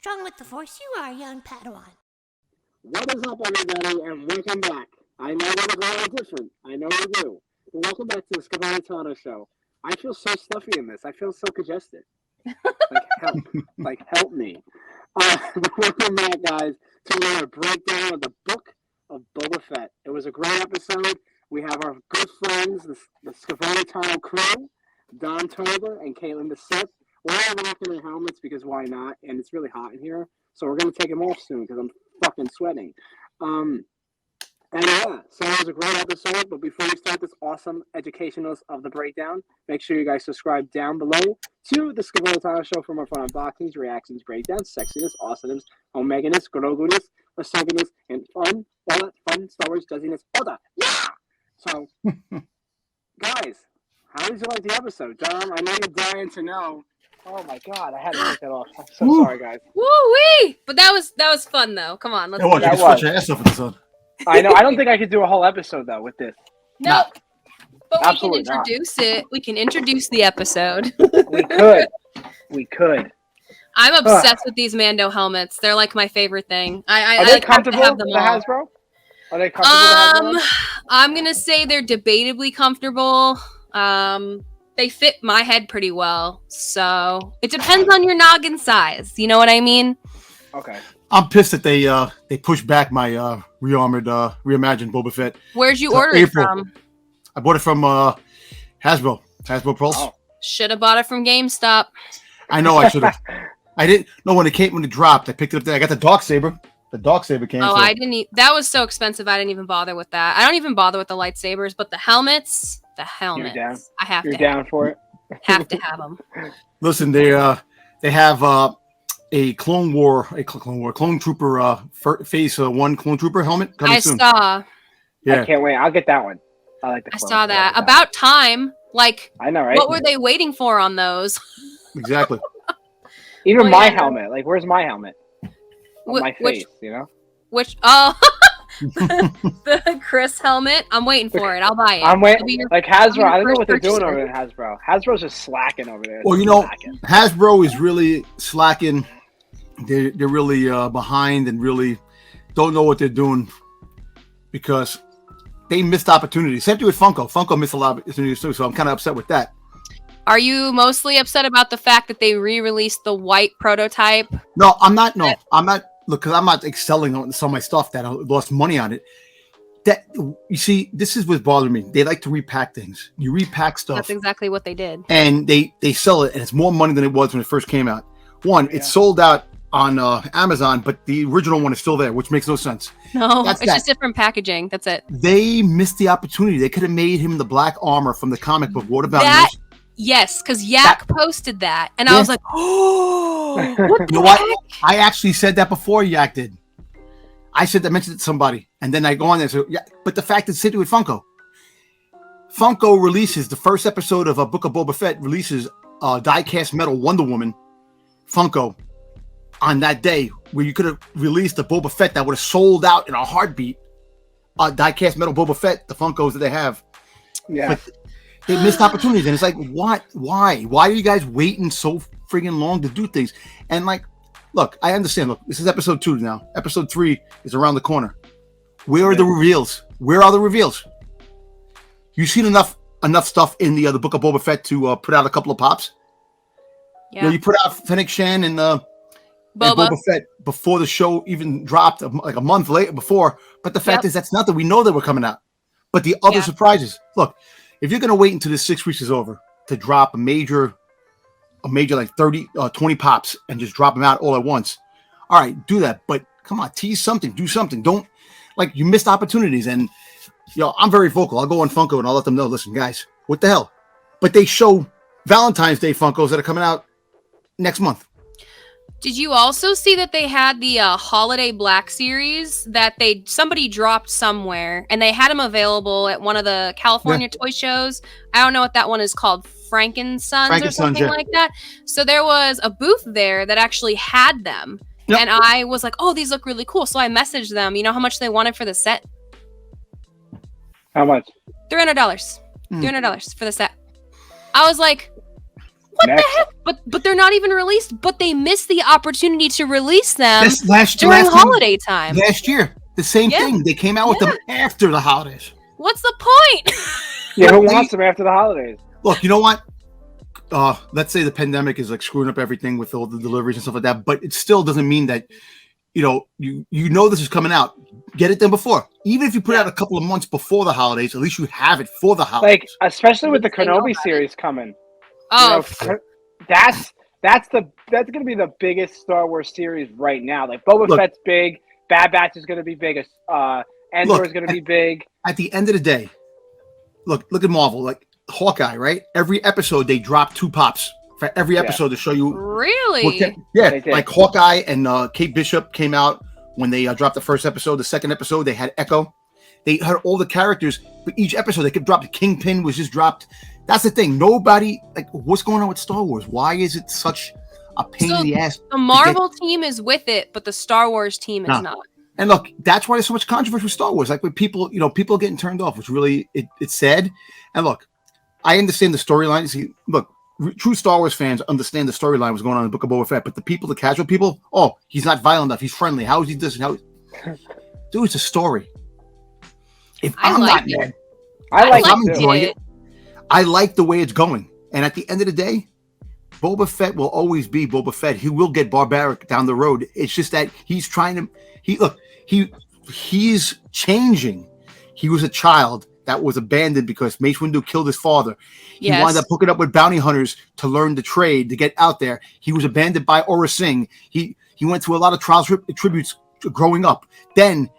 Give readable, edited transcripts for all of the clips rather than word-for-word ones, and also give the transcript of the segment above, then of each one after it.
strong with the Force you are, young Padawan. What is up, everybody, and welcome back. I know we're going different. I know we do. But welcome back to the Scevoli Tano show. I feel so stuffy in this. I feel so congested. Help me. Welcome back, guys, to another breakdown of the book of Boba Fett. It was a great episode. We have our good friends, the Scevoli Tano crew, Domtober and Kaitlyn the Sith. We're all rocking their helmets because why not? And it's really hot in here, so we're going to take them off soon because I'm fucking sweating. So it was a great episode, but before we start this awesome educational of the breakdown, make sure you guys subscribe down below to the Scevoli Tano show for more fun unboxings, reactions, breakdowns, sexiness, awesomeness, omeganess, groguness, asoganess, and fun, all that fun Star Wars jazziness, all that. Yeah! So, guys, how did you like the episode? Dom, I know you're dying to know. Oh my God, I had to take that off. I'm so sorry, guys. Woo-wee! But that was fun, though. Come on, let's do that. You your ass off with this one. I know. I don't think I could do a whole episode, though, with this. No. But Absolutely we can introduce it. We can introduce the episode. We could. I'm obsessed with these Mando helmets. They're like my favorite thing. Are they comfortable with the Hasbro? Are they comfortable with Hasbro? I'm going to say they're debatably comfortable. They fit my head pretty well. So it depends on your noggin size. You know what I mean? Okay. I'm pissed that they pushed back my reimagined Boba Fett. Where'd you order it from? I bought it from Hasbro Pulse. Oh. Should have bought it from GameStop. I know I should have. I didn't know when it dropped. I picked it up there. I got the Darksaber. The Darksaber came. Oh, I didn't. That was so expensive. I didn't even bother with that. I don't even bother with the lightsabers, but the helmets. You're down. I have You're down for it. Have to have them. Listen, they have a Clone Trooper Phase 1 Clone Trooper helmet coming soon. I saw. Yeah, I can't wait. I'll get that one. I like the. I saw that. About time. Like, I know, right? What were they waiting for on those? Exactly. Even my helmet. Like, where's my helmet? On my face, you know. Which? Oh. The Chris helmet. I'm waiting for it. I'll buy it. I'm waiting. Like Hasbro, I don't know what they're doing over there. Hasbro. Hasbro's just slacking over there. Well, you know, Hasbro is really slacking. They're really behind and really don't know what they're doing because they missed opportunities. Same thing with Funko. Funko missed a lot of opportunities too, so I'm kind of upset with that. Are you mostly upset about the fact that they re-released the white prototype? No, I'm not. No, I'm not. Look, because I'm not excelling on some of my stuff that I lost money on it. That you see, this is what's bothering me. They like to repack things. You repack stuff. That's exactly what they did. And they sell it, and it's more money than it was when it first came out. It's sold out on Amazon, but the original one is still there, which makes no sense. No, it's just different packaging. That's it. They missed the opportunity. They could have made him the black armor from the comic book. What about that? Yes, because Yak posted that, and I was like, "Oh, what the heck?" I actually said that before Yak did. I mentioned it to somebody, and then I go on there. So, yeah, but the fact is, sitting with Funko. Funko releases the first episode of a Book of Boba Fett releases die-cast metal Wonder Woman Funko on that day, where you could have released a Boba Fett that would have sold out in a heartbeat. Die-cast metal Boba Fett, the Funkos that they have. Yeah. But they missed opportunities, and it's like, what? Why are you guys waiting so friggin' long to do things? And like, look, I understand. Look, this is episode 2 now. Episode 3 is around the corner. Where are the reveals? Where are the reveals? You've seen enough stuff in the Book of Boba Fett to put out a couple of pops. Yeah, you know, you put out Fennec Shan and Boba Fett before the show even dropped, like a month later before. But the fact is, that's nothing. We know they were coming out. But the other surprises. Look. If you're going to wait until the 6 weeks is over to drop a major like 30, 20 pops and just drop them out all at once, all right, do that. But come on, tease something, do something. Don't, like, you missed opportunities. And, I'm very vocal. I'll go on Funko and I'll let them know, listen, guys, what the hell? But they show Valentine's Day Funkos that are coming out next month. Did you also see that they had the Holiday Black series that somebody dropped somewhere, and they had them available at one of the California toy shows? I don't know what that one is called, Frankensons or something like that. So there was a booth there that actually had them, and I was like, "Oh, these look really cool." So I messaged them. You know how much they wanted for the set? How much? $300. $300 for the set. I was like, Next. But they're not even released. But they missed the opportunity to release them That's during holiday time. Last year, the same thing. They came out with them after the holidays. What's the point? Yeah, who wants them after the holidays? Look, you know what? Let's say the pandemic is like screwing up everything with all the deliveries and stuff like that, but it still doesn't mean that you know this is coming out. Get it done before. Even if you put it out a couple of months before the holidays, at least you have it for the holidays. Like, especially with the Kenobi series coming. Oh, that's gonna be the biggest Star Wars series right now. Like Boba Fett's big, Bad Batch is gonna be big, Andor is gonna be big. At the end of the day, look at Marvel, like Hawkeye, right? Every episode they drop 2 pops for every episode to show you. Really? Like Hawkeye and Kate Bishop came out when they dropped the first episode. The second episode they had Echo. They had all the characters, but each episode they kept dropping. Kingpin was just dropped. That's the thing. Nobody, like, what's going on with Star Wars? Why is it such a pain in the ass? The Marvel team is with it, but the Star Wars team is not. And look, that's why there's so much controversy with Star Wars. Like, with people, people getting turned off, which really, it's sad. And look, I understand the storyline. See, look, true Star Wars fans understand the storyline was going on in the Book of Boba Fett, but the casual people, he's not violent enough. He's friendly. How is he this? Dude, it's a story. If I'm not mad, I'm enjoying it. I like the way it's going. And at the end of the day, Boba Fett will always be Boba Fett. He will get barbaric down the road. It's just that he's trying to. He's changing. He was a child that was abandoned because Mace Windu killed his father. He wound up hooking up with bounty hunters to learn the trade, to get out there. He was abandoned by Aurra Sing. He went through a lot of trials, tributes growing up. Then,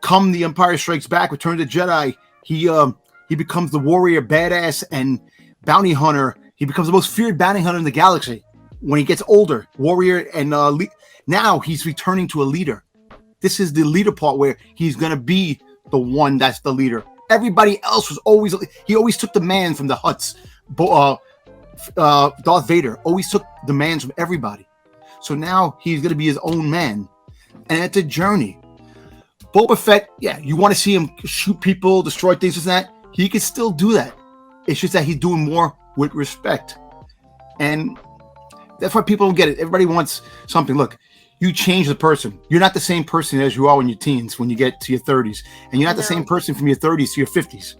come The Empire Strikes Back, Return of the Jedi, he becomes the warrior, badass, and bounty hunter. He becomes the most feared bounty hunter in the galaxy. When he gets older, warrior, and now he's returning to a leader. This is the leader part where he's going to be the one that's the leader. Everybody else was always took the man from the Hutts. Darth Vader always took demands from everybody. So now he's going to be his own man. And it's a journey. Boba Fett, you want to see him shoot people, destroy things, and that. He can still do that. It's just that he's doing more with respect. And that's why people don't get it. Everybody wants something. Look, you change the person. You're not the same person as you are in your teens when you get to your 30s. And you're not the same person from your 30s to your 50s.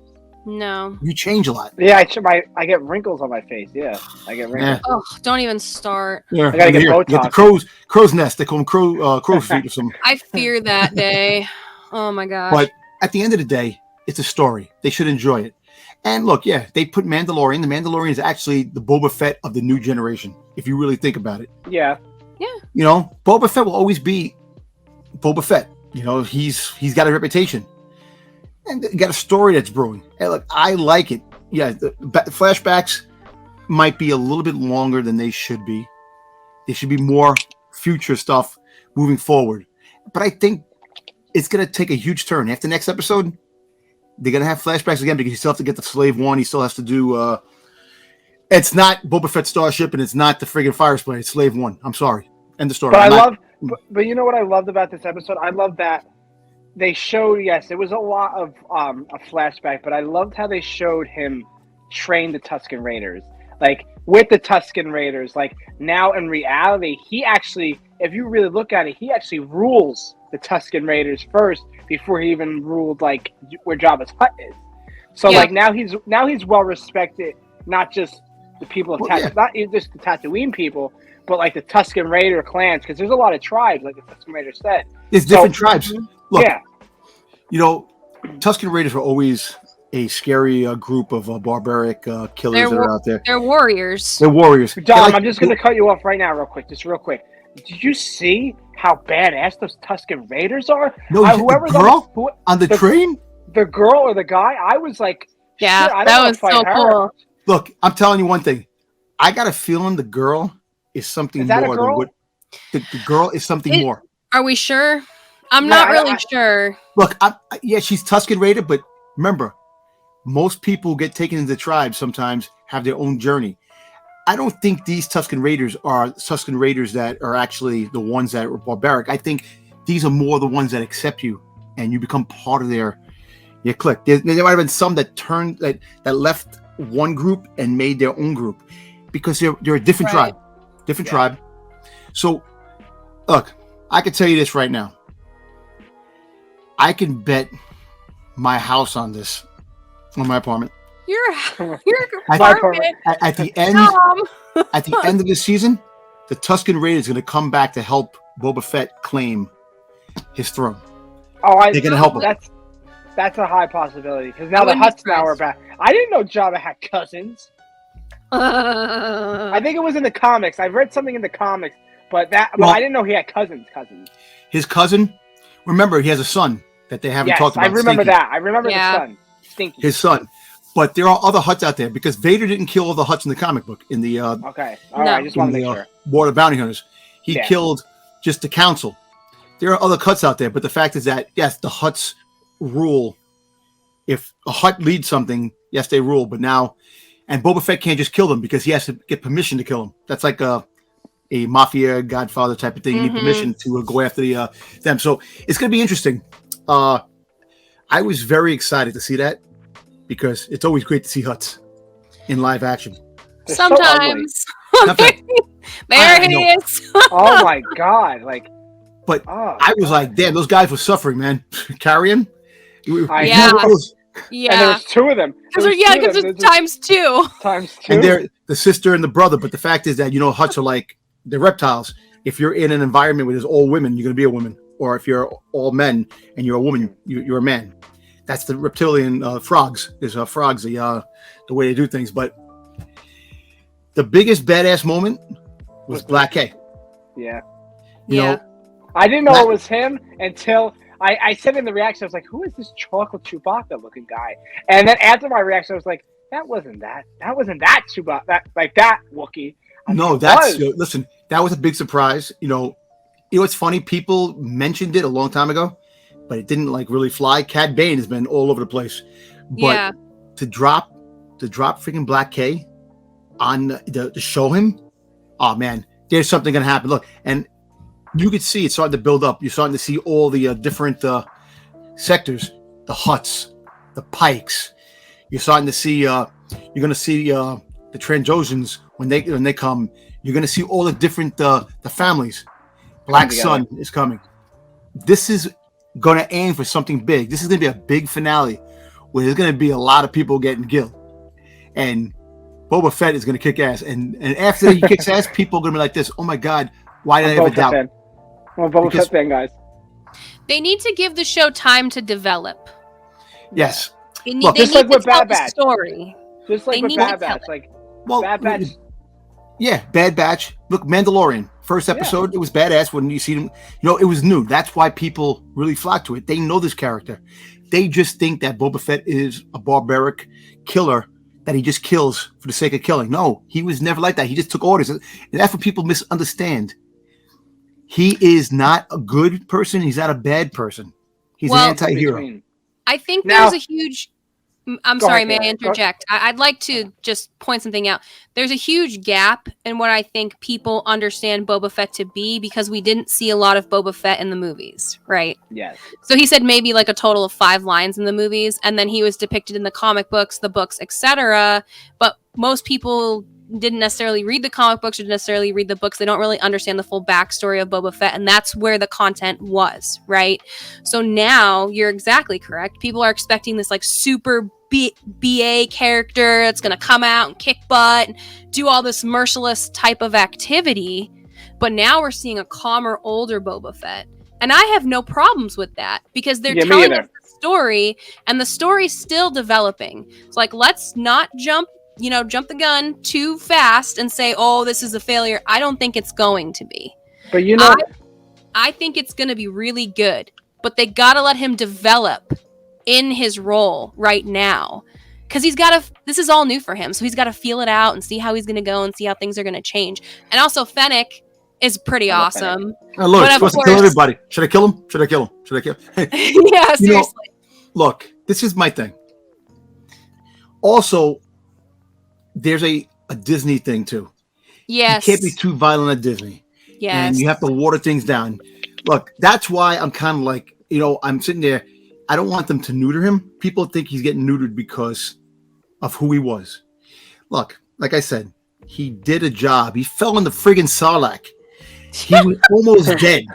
No. You change a lot. Yeah, I get wrinkles on my face. Yeah, I get wrinkles. Oh, don't even start. Yeah, I gotta get Botox. Get the crow's nest. They call them crow's feet or something. I fear that day. Oh my gosh. But at the end of the day, it's a story. They should enjoy it. And look, they put Mandalorian. The Mandalorian is actually the Boba Fett of the new generation, if you really think about it. Yeah. Yeah. Boba Fett will always be Boba Fett. He's got a reputation. And got a story that's brewing. Hey, look, I like it. Yeah, the flashbacks might be a little bit longer than they should be. There should be more future stuff moving forward. But I think it's going to take a huge turn. After next episode, they're going to have flashbacks again because you still have to get the Slave One. He still has to do... it's not Boba Fett's starship, and it's not the friggin' Fire Spray. It's Slave One. I'm sorry. End of story. But you know what I loved about this episode? I love that they showed, it was a lot of a flashback, but I loved how they showed him train the Tusken Raiders. Like, with the Tusken Raiders, like, now in reality, he actually, if you really look at it, he actually rules the Tusken Raiders first before he even ruled, like, where Jabba's hut is. So, like, now he's well respected, not just the people of not just the Tatooine people, but, like, the Tusken Raider clans, because there's a lot of tribes, like the Tusken Raider said. There's different tribes. Look, Tusken Raiders were always a scary group of barbaric killers that are out there. They're warriors. They're warriors. Dom, I'm just going to cut you off right now real quick. Did you see how badass those Tusken Raiders are? No, whoever the girl on the train? The girl or the guy? I was like, that was so cool. Look, I'm telling you one thing. I got a feeling the girl is something more than what... The girl is something more. Are we sure? I'm not really sure. Look, she's Tusken Raider, but remember, most people get taken into tribes sometimes have their own journey. I don't think these Tusken Raiders are Tusken Raiders that are actually the ones that are barbaric. I think these are more the ones that accept you and you become part of their clique. There might have been some that turned that left one group and made their own group. because they're a different Right. tribe. So, look, I can tell you this right now. I can bet my house on this, on my apartment. You're At, apartment. at the end, Tom. at the end of the season, the Tusken Raider is going to come back to help Boba Fett claim his throne. Oh, They're going to help him. That's a high possibility because now I the wouldn't be Hutts now are back. I didn't know Jabba had cousins. I I think it was in the comics. I've read something in the comics, but Well- I didn't know he had cousins. His cousin, remember, he has a son that they haven't Yes, talked about. I remember Stinky. that. I remember Yeah. the son, Stinky. His son. But there are other Hutts out there because Vader didn't kill all the Hutts in the comic book in the Okay, all No. right. I just want to in make the sure. War of Bounty Hunters. He Yeah. killed just the council. There are other Hutts out there, but the fact is that yes, the Hutts rule. If a Hutt leads something, yes, they rule. But now, and Boba Fett can't just kill them because he has to get permission to kill them. That's like a mafia Godfather type of thing. You need permission to go after them. So it's going to be interesting. I was very excited to see that because it's always great to see Hutts in live action. They're so ugly. Sometimes. Not that- There I he know. is. Oh my god! Like, But oh, I was like, damn, those guys were suffering, man. Carrying. Yeah. and there Yeah. was two of them. Because there's times two. times two. And they're the sister and the brother. But the fact is that, Hutts are like, they're reptiles. If you're in an environment where there's all women, you're going to be a woman. Or if you're all men and you're a woman, you're a man. That's the reptilian frogs. There's frogs, the way they do things. But the biggest badass moment was Black K. Yeah. You know, I didn't know Black- it was him until I said in the reaction, I was like, who is this chocolate Chewbacca looking guy? And then after my reaction, I was like, that wasn't that Chewbacca, that Wookiee. No, that's listen. That was a big surprise. It's funny. People mentioned it a long time ago, but it didn't really fly. Cad Bane has been all over the place, but Yeah. to drop freaking Black K on to show him, oh man, there's something gonna happen. Look, and you could see it starting to build up. You're starting to see all the different sectors, the Hutts, the Pikes. You're starting to see. You're gonna see the Trandosans when they come. You're gonna see all the different the families. Black Sun is coming. This is gonna aim for something big. This is gonna be a big finale where there's gonna be a lot of people getting killed, and Boba Fett is gonna kick ass. And after he kicks ass, people are gonna be like this. Oh my God, why did I ever doubt? I'm a Boba Fett fan, guys. They need to give the show time to develop. Yes. They need, Look, they just need like with to tell Bad the Batch. story. Just like They with need Bad to tell Batch, like Well, Bad Batch. yeah, Bad Batch. Look, Mandalorian. First episode, it was badass when you see him. It was new. That's why people really flock to it. They know this character. They just think that Boba Fett is a barbaric killer that he just kills for the sake of killing. No, he was never like that. He just took orders. And that's what people misunderstand. He is not a good person. He's not a bad person. He's an anti-hero. Between. I think Now- there's a huge. I'm Go sorry, ahead, may I Kara. interject? I'd like to just point something out. There's a huge gap in what I think people understand Boba Fett to be because we didn't see a lot of Boba Fett in the movies, right? Yes. So he said maybe like a total of 5 lines in the movies, and then he was depicted in the comic books, the books, etc. But most people didn't necessarily read the comic books or didn't necessarily read the books. They don't really understand the full backstory of Boba Fett, and that's where the content was, right? So now you're exactly correct. People are expecting this like super BA character that's going to come out and kick butt and do all this merciless type of activity. But now we're seeing a calmer, older Boba Fett. And I have no problems with that because they're Yeah, me telling either. us the story and the story's still developing. It's like, let's not jump the gun too fast and say, oh, this is a failure. I don't think it's going to be. But I think it's going to be really good, but they got to let him develop in his role right now because this is all new for him. So he's got to feel it out and see how he's going to go and see how things are going to change. And also Fennec is pretty I love awesome. Oh, look, But he's of supposed to kill course- everybody. Should I kill him? Should I kill him? Should I kill him? Yeah, seriously. Look, this is my thing. Also, there's a Disney thing too. Yes. You can't be too violent at Disney. Yes. And you have to water things down. Look, that's why I'm kind of like, I'm sitting there. I don't want them to neuter him. People think he's getting neutered because of who he was. Look, like I said, he did a job. He fell in the friggin' Sarlacc. He was almost dead.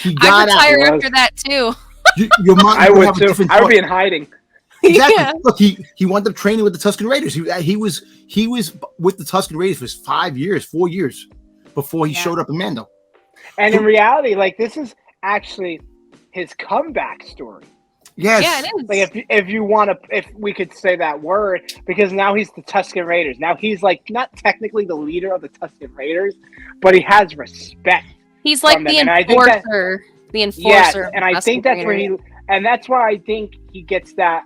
He got I retire out. after that too. Your mind I would have a too. different I would thought. be in hiding. Exactly. Yeah. Look, he wound up training with the Tusken Raiders. He was with the Tusken Raiders for 4 years before he showed up in Mando. And in reality, like, this is actually his comeback story. Yes. Yeah, it is. Like, if we could say that word, because now he's the Tusken Raiders. Now he's like not technically the leader of the Tusken Raiders, but he has respect. He's like from the them. And I think enforcer. The enforcer. Yes, of and I Tusken think that's where Raiders. and that's why I think he gets that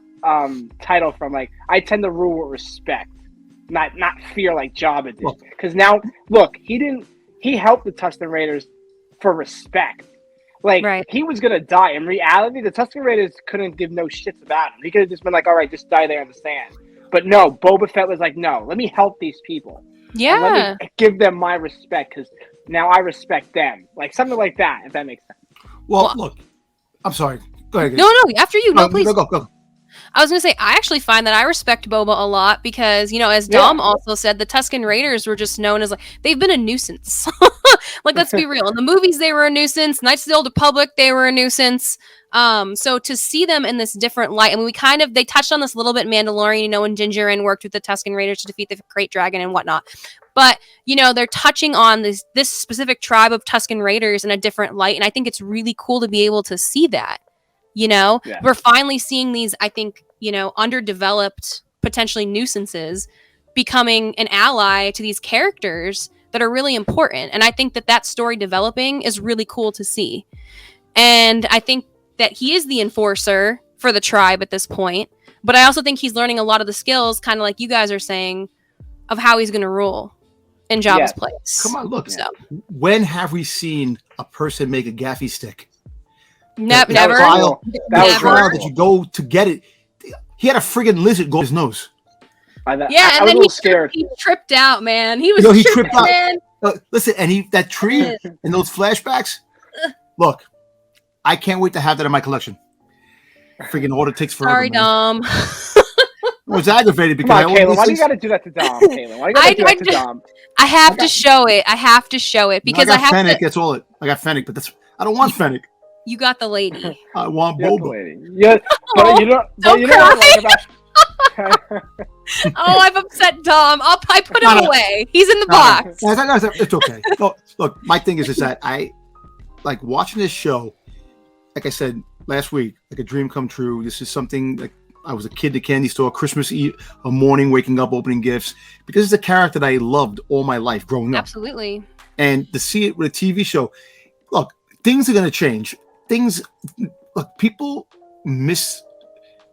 title from. Like, I tend to rule with respect, not fear like Jabba did. Because now, look, he helped the Tusken Raiders for respect. Like, he was gonna die. In reality, the Tusken Raiders couldn't give no shits about him. He could have just been like, all right, just die there in the sand. But no, Boba Fett was like, no, let me help these people. Yeah. And let me give them my respect, because now I respect them. Like, something like that, if that makes sense. Well, look, I'm sorry. Go ahead. No, after you. No, please. Go. I was going to say, I actually find that I respect Boba a lot because, as Dom also said, the Tusken Raiders were just known as, like, they've been a nuisance. Like, let's be real. In the movies, they were a nuisance. Knights of the Old Republic, they were a nuisance. So to see them in this different light, I mean, they touched on this a little bit in Mandalorian, when Ginger worked with the Tusken Raiders to defeat the Great Dragon and whatnot. But, they're touching on this specific tribe of Tusken Raiders in a different light. And I think it's really cool to be able to see that. We're finally seeing these, I think, underdeveloped, potentially nuisances becoming an ally to these characters that are really important. And I think that story developing is really cool to see. And I think that he is the enforcer for the tribe at this point. But I also think he's learning a lot of the skills, kind of like you guys are saying, of how he's going to rule in Jabba's place. Come on, look. So. When have we seen a person make a gaffy stick? Never. Trial that you go to get it. He had a friggin' lizard go his nose. I was and a then little scared. He tripped out, man. He was he tripped tripped man. out. Listen, and that tree and those flashbacks. Look, I can't wait to have that in my collection. Friggin' order takes forever. Sorry, Dom. I was aggravated because Come on, Kayla, why do you got to do that to Dom, Kayla? Why do you got to do that to Dom? I have to show it because I have Fennec. to. That's all it. I got Fennec, but I don't want Fennec. You got the lady. I want Boba. Yeah, but you know what I like about. Oh, I've upset Dom. I put him away. He's in the box. It's okay. Look, my thing is that I like watching this show. Like I said last week, like a dream come true. This is something like I was a kid in the candy store, Christmas Eve, a morning, waking up, opening gifts, because it's a character that I loved all my life growing up. Absolutely. And to see it with a TV show, look, things are going to change. People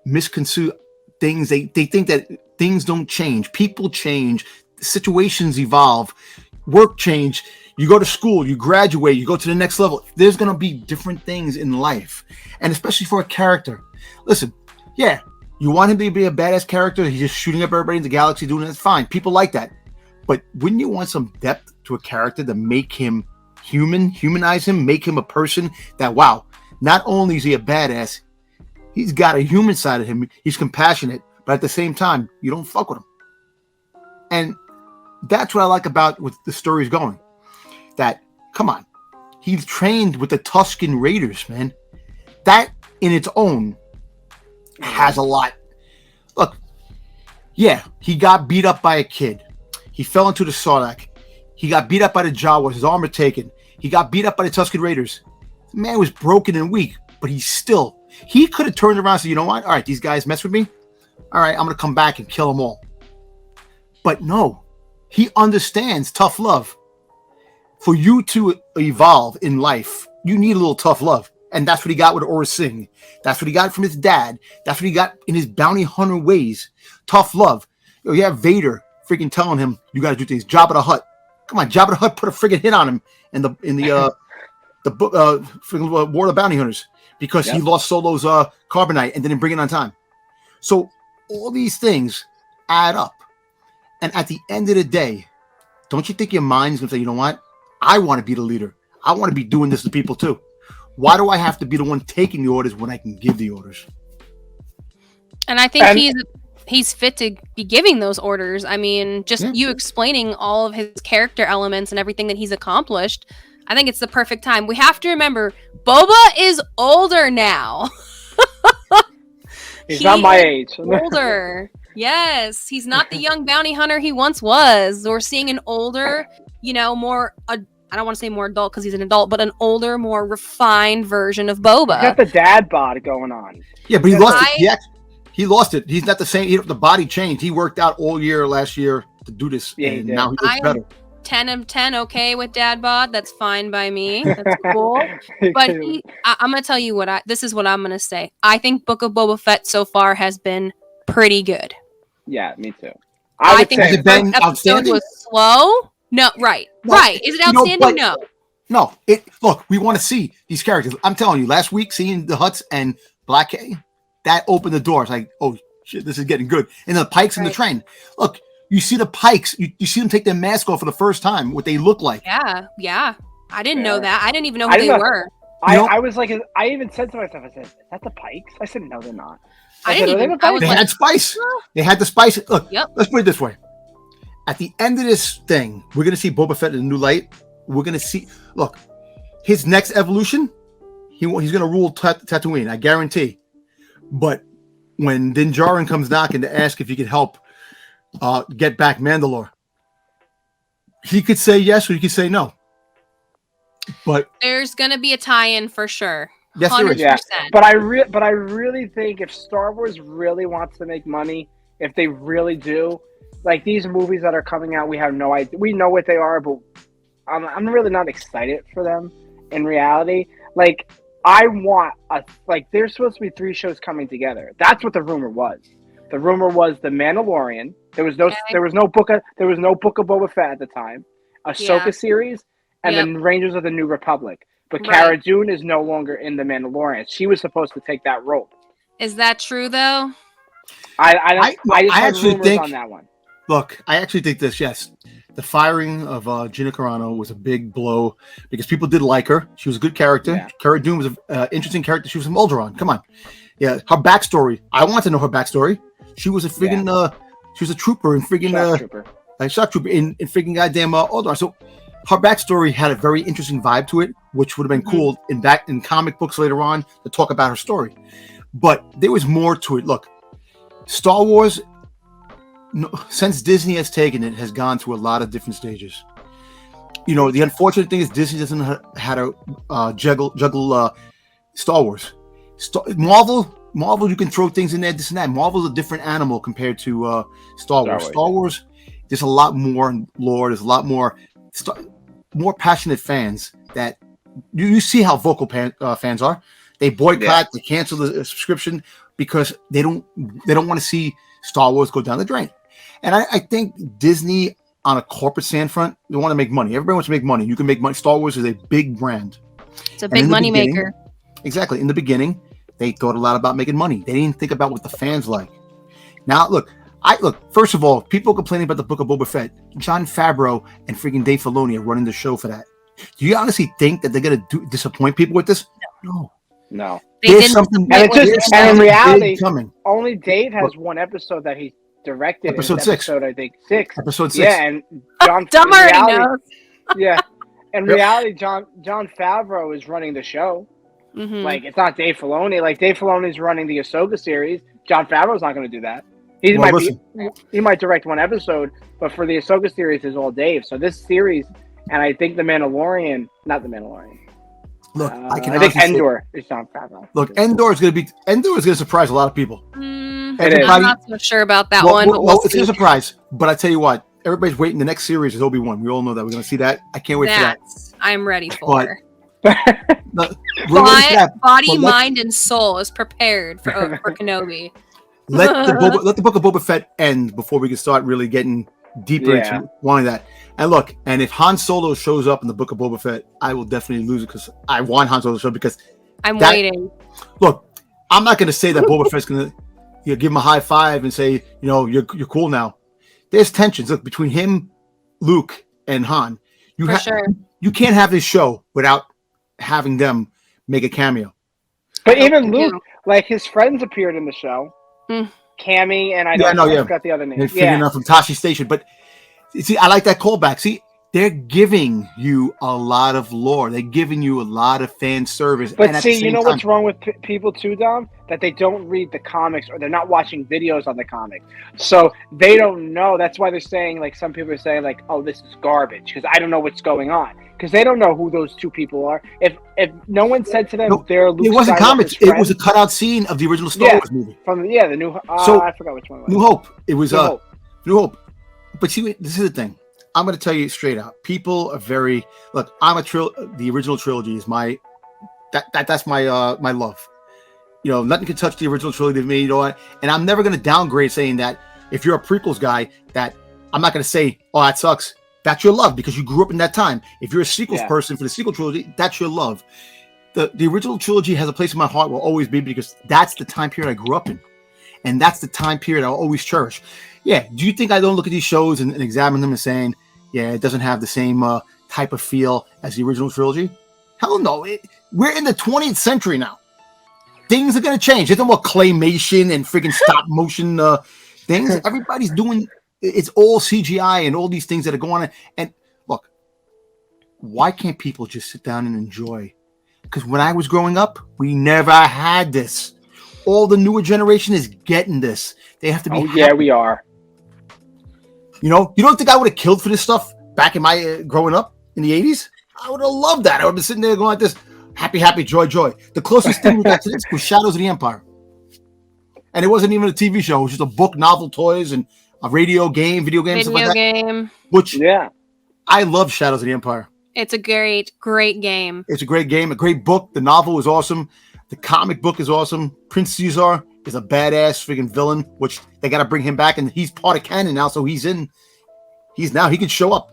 misconstrue things. They think that things don't change. People change. Situations evolve. Work change. You go to school, you graduate, you go to the next level. There's going to be different things in life. And especially for a character. Listen, you want him to be a badass character. He's just shooting up everybody in the galaxy doing it. Fine. People like that. But wouldn't you want some depth to a character to make him humanize him, make him a person that, wow, not only is he a badass, he's got a human side of him. He's compassionate, but at the same time, you don't fuck with him. And that's what I like about what the story's going. That, come on, he's trained with the Tusken Raiders, man. That in its own has a lot. Look, he got beat up by a kid. He fell into the Sarlacc. He got beat up by the Jawas, his armor taken. He got beat up by the Tusken Raiders. The man was broken and weak, but he could have turned around and said, you know what? All right, these guys mess with me. All right, I'm going to come back and kill them all. But no, he understands tough love. For you to evolve in life, you need a little tough love. And that's what he got with Aurra Sing. That's what he got from his dad. That's what he got in his bounty hunter ways. Tough love. You have Vader freaking telling him, you got to do things. Jabba the Hutt. Come on, Jabba the Hutt put a freaking hit on him in the book, War of the Bounty Hunters, because he lost Solo's carbonite and didn't bring it on time. So all these things add up. And at the end of the day, don't you think your mind's going to say, you know what? I want to be the leader. I want to be doing this to people too. Why do I have to be the one taking the orders when I can give the orders? And I think he's fit to be giving those orders. I mean, just you explaining all of his character elements and everything that he's accomplished. I think it's the perfect time. We have to remember, Boba is older now. He's not my age. Older. Yes, he's not the young bounty hunter he once was. We're seeing an older, more, I don't want to say more adult because he's an adult, but an older, more refined version of Boba. He's got the dad bod going on. Yeah, but he lost it. He lost it. He's not the same. The body changed. He worked out all year last year to do this, and now he looks better. 10 of 10 okay with dad bod. That's fine by me. That's cool. But I'm going to tell you this is what I'm going to say. I think Book of Boba Fett so far has been pretty good. Yeah, me too. I think the first episode was slow. No, right. Is it outstanding? No. Look, we want to see these characters. I'm telling you, last week seeing the Hutts and Black K, that opened the doors. Like, oh shit, this is getting good. And the Pikes in the train. Look, you see the Pikes. You see them take their mask off for the first time. What they look like. Yeah. I didn't know that. I didn't even know who they were. I was like, I even said to myself, I said, "Is that the Pikes?" I said, "No, they're not." They had spice. They had the spice. Look, let's put it this way. At the end of this thing, we're going to see Boba Fett in a new light. We're going to see, look, his next evolution, he's going to rule Tatooine, I guarantee. But when Din Djarin comes knocking to ask if he could help get back Mandalore, he could say yes or he could say no. But there's going to be a tie-in for sure. Yes, 100%. There is. Yeah. But I really think if Star Wars really wants to make money, if they really do, like these movies that are coming out, we have no idea. We know what they are, but I'm really not excited for them. In reality, like I want there's supposed to be 3 shows coming together. That's what the rumor was. The rumor was The Mandalorian. There was no book of Boba Fett at the time. Ahsoka series, and then Rangers of the New Republic. But Cara Dune is no longer in The Mandalorian. She was supposed to take that role. Is that true, though? I actually think on that one. Look, I actually think this. Yes, the firing of Gina Carano was a big blow because people did like her. She was a good character. Yeah. Cara Dune was an interesting character. She was from Alderaan. Come on, her backstory. I want to know her backstory. She was a friggin' she was a trooper in friggin' shock trooper in friggin' goddamn Alderaan. So her backstory had a very interesting vibe to it, which would have been cool in comic books later on to talk about her story. But there was more to it. Look, Star Wars, since Disney has taken it, has gone through a lot of different stages. The unfortunate thing is Disney doesn't know how to juggle Star Wars. Marvel, you can throw things in there, this and that. Marvel's a different animal compared to Star Wars. Star Wars, there's a lot more lore. There's a lot more passionate fans that you see how vocal fans are. They boycott, they cancel the subscription because they don't want to see Star Wars go down the drain. And I think Disney on a corporate standfront, they want to make money. Everybody wants to make money. You can make money. Star Wars is a big brand. It's a big money maker. Exactly. In the beginning, they thought a lot about making money. They didn't think about what the fans like. Now, look, first of all, people complaining about the Book of Boba Fett. Jon Favreau and freaking Dave Filoni are running the show for that. Do you honestly think that they're going to disappoint people with this? No. There's something. And in reality, only Dave has one episode that he directed. Episode 6. I think 6. Episode 6. Yeah, and John. Dumb already knows. Yeah. In reality, Jon Favreau is running the show. Mm-hmm. Like, it's not Dave Filoni. Like, Dave Filoni's running the Ahsoka series. Jon Favreau's not going to do that. He might direct one episode, but for the Ahsoka series, is all Dave. So this series, and I think not the Mandalorian. Look, I think Endor is Jon Favreau. Look, Endor is going to surprise a lot of people. I'm not so sure about that one. Well, it's a surprise. But I tell you what, everybody's waiting. The next series is Obi-Wan. We all know that. We're going to see that. I can't wait for that. I'm ready for. Body, mind, and soul is prepared for Kenobi. Let the Book of Boba Fett end before we can start really getting deeper into wanting that. And look, and if Han Solo shows up in the Book of Boba Fett, I will definitely lose it because I want Han Solo to show up because I'm waiting. Look, I'm not going to say that Boba Fett's going to give him a high five and say, you're cool now. There's tensions. Look, between him, Luke, and Han. You can't have this show without having them make a cameo. But even Luke, like his friends appeared in the show. Cammy, and I forgot the other name. They're figuring out from Tashi Station. But see, I like that callback. See, they're giving you a lot of lore. They're giving you a lot of fan service. But see, you know what's wrong with people too, Dom? That they don't read the comics or they're not watching videos on the comics. So they don't know. That's why they're saying, like, some people are saying, like, oh, this is garbage because I don't know what's going on. Because they don't know who those two people are. If no one said to them, they're Luke it wasn't comics. Friend, it was a cutout scene of the original Star Wars movie. From the new. I forgot which one it was. New Hope. It was New Hope. But see, this is the thing. I'm going to tell you straight out. People are very look. The original trilogy is that's my my love. You know, nothing can touch the original trilogy to me. You know what? And I'm never going to downgrade saying that if you're a prequels guy, that I'm not going to say, oh, that sucks. That's your love because you grew up in that time. If you're a sequels person for the sequel trilogy, that's your love. The original trilogy has a place in my heart, will always be, because that's the time period I grew up in, and that's the time period I'll always cherish. Yeah. Do you think I don't look at these shows and examine them and saying, yeah, it doesn't have the same type of feel as the original trilogy? Hell no. We're in the 20th century now. Things are going to change. There's no more claymation and freaking stop motion things. Everybody's doing, it's all CGI and all these things that are going on. And look, why can't people just sit down and enjoy? Because when I was growing up, we never had this. All the newer generation is getting this. They have to be happy. Yeah, we are. You know, you don't think I would have killed for this stuff back in my growing up in the 80s? I would have loved that. I would have been sitting there going like this, happy, happy, joy, joy. The closest thing we got to this was Shadows of the Empire. And it wasn't even a TV show. It was just a book, novel, toys, and a video game, stuff like that. Video game. Which, I love Shadows of the Empire. It's a great game. It's a great game, a great book. The novel is awesome. The comic book is awesome. Prince Caesar is a badass freaking villain, which they got to bring him back, and he's part of canon now, so he can show up.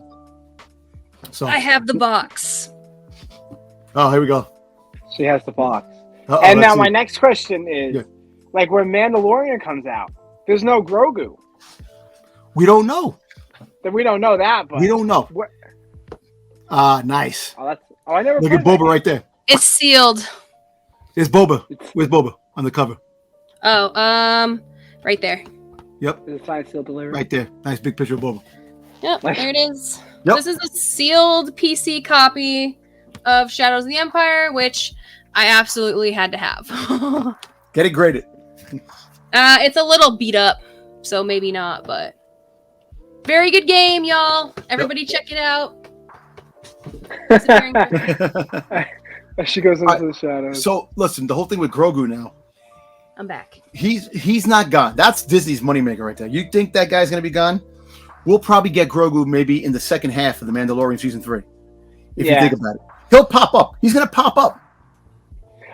So I have the box. Oh, here we go. She has the box. And now my next question is, like, when Mandalorian comes out, there's no Grogu. We don't know. We don't know that, but we don't know. Nice. I never look at Boba right there. It's sealed. It's Boba. Where's Boba on the cover? Oh, right there. Yep. Is it signed, sealed, delivered? Right there. Nice big picture of Boba. Yep, there it is. Yep. This is a sealed PC copy of Shadows of the Empire, which I absolutely had to have. Get it graded. It's a little beat up, so maybe not, but very good game, y'all. Everybody check it out. It's a very good She goes into the shadows. So listen, the whole thing with Grogu now. I'm back. He's not gone. That's Disney's moneymaker right there. You think that guy's gonna be gone? We'll probably get Grogu maybe in the second half of The Mandalorian season 3. If you think about it. He'll pop up. He's gonna pop up.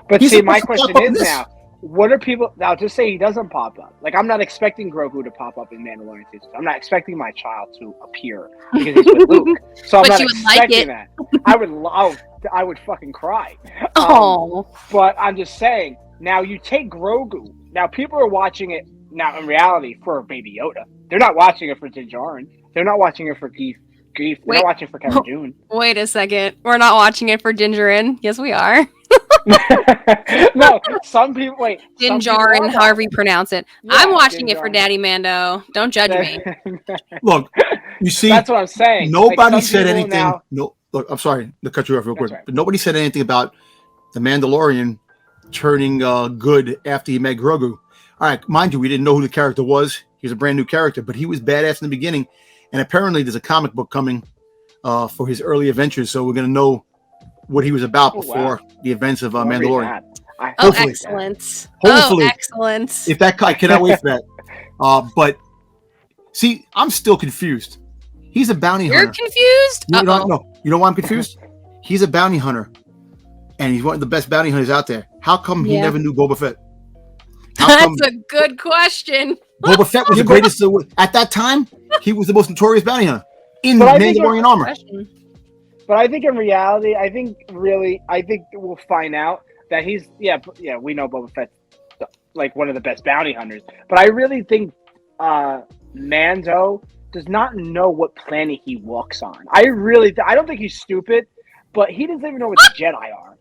But see, my question is now, what are people now? Just say he doesn't pop up. Like, I'm not expecting Grogu to pop up in Mandalorian season. I'm not expecting my child to appear because he's with Luke. So I'm not expecting that. I would fucking cry. But I'm just saying. Now you take Grogu. Now people are watching it now in reality for Baby Yoda. They're not watching it for Din Djarin. They're not watching it for Geef. They're not watching it for Cara Dune. Wait a second. We're not watching it for Din Djarin. Yes, we are. No, some people wait. Din Djarin, however you pronounce it. Yeah, I'm watching it for Daddy Mando. Don't judge me. Look, you see, that's what I'm saying. Nobody said anything. No, look, I'm sorry to cut you off real quick, but nobody said anything about the Mandalorian turning good after he met Grogu. All right, mind you, we didn't know who the character was. He was a brand new character, but he was badass in the beginning. And apparently, there's a comic book coming for his early adventures, so we're gonna know what he was about before the events of Mandalorian. Excellent! Hopefully, excellent! If that, I cannot wait for that. But see, I'm still confused. He's a bounty hunter. You're confused? You know why I'm confused? He's a bounty hunter, and he's one of the best bounty hunters out there. How come he never knew Boba Fett? That's a good question. Boba Fett was the greatest at that time. He was the most notorious bounty hunter in Mandalorian armor. But I think in reality, I think we'll find out that he's we know Boba Fett's like one of the best bounty hunters. But I really think Mando does not know what planet he walks on. I don't think he's stupid, but he doesn't even know what the Jedi are.